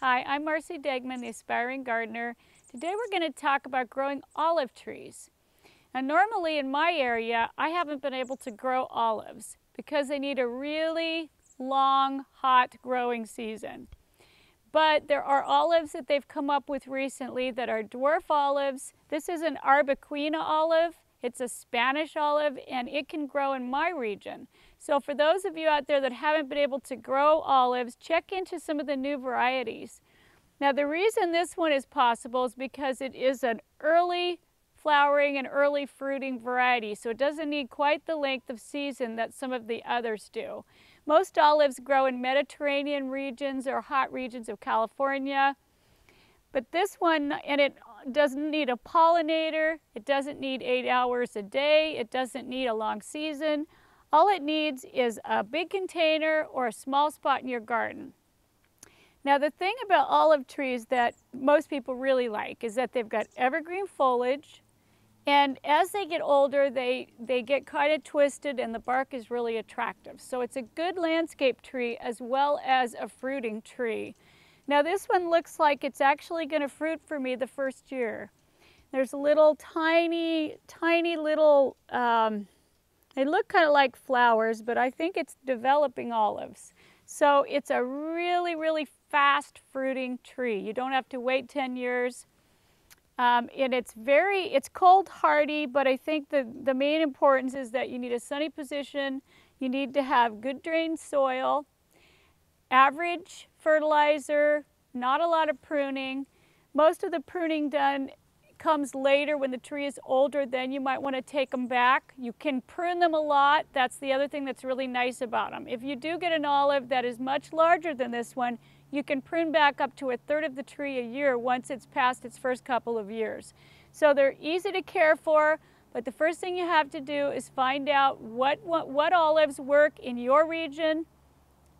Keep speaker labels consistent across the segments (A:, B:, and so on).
A: Hi, I'm Marci Degman, the Aspiring Gardener. Today we're going to talk about growing olive trees. Now normally in my area, I haven't been able to grow olives because they need a really long, hot growing season. But there are olives that they've come up with recently that are dwarf olives. This is an Arbequina olive. It's a Spanish olive and it can grow in my region. So for those of you out there that haven't been able to grow olives, check into some of the new varieties. Now the reason this one is possible is because it is an early flowering and early fruiting variety, so it doesn't need quite the length of season that some of the others do. Most olives grow in Mediterranean regions or hot regions of California. But this one, and it doesn't need a pollinator, it doesn't need 8 hours a day, it doesn't need a long season. All it needs is a big container or a small spot in your garden. Now the thing about olive trees that most people really like is that they've got evergreen foliage, and as they get older they get kind of twisted and the bark is really attractive. So it's a good landscape tree as well as a fruiting tree. Now this one looks like it's actually going to fruit for me the first year. There's little tiny little, they look kind of like flowers, but I think it's developing olives. So it's a really fast fruiting tree. You don't have to wait 10 years. And it's cold hardy, but I think the main importance is that you need a sunny position, you need to have good drained soil, average fertilizer, not a lot of pruning. Most of the pruning done comes later when the tree is older, then you might want to take them back. You can prune them a lot. That's the other thing that's really nice about them. If you do get an olive that is much larger than this one, you can prune back up to 1/3 of the tree a year once it's past its first couple of years. So they're easy to care for, but the first thing you have to do is find out what olives work in your region,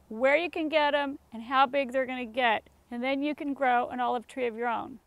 A: where you can get them, and how big they're going to get. And then you can grow an olive tree of your own.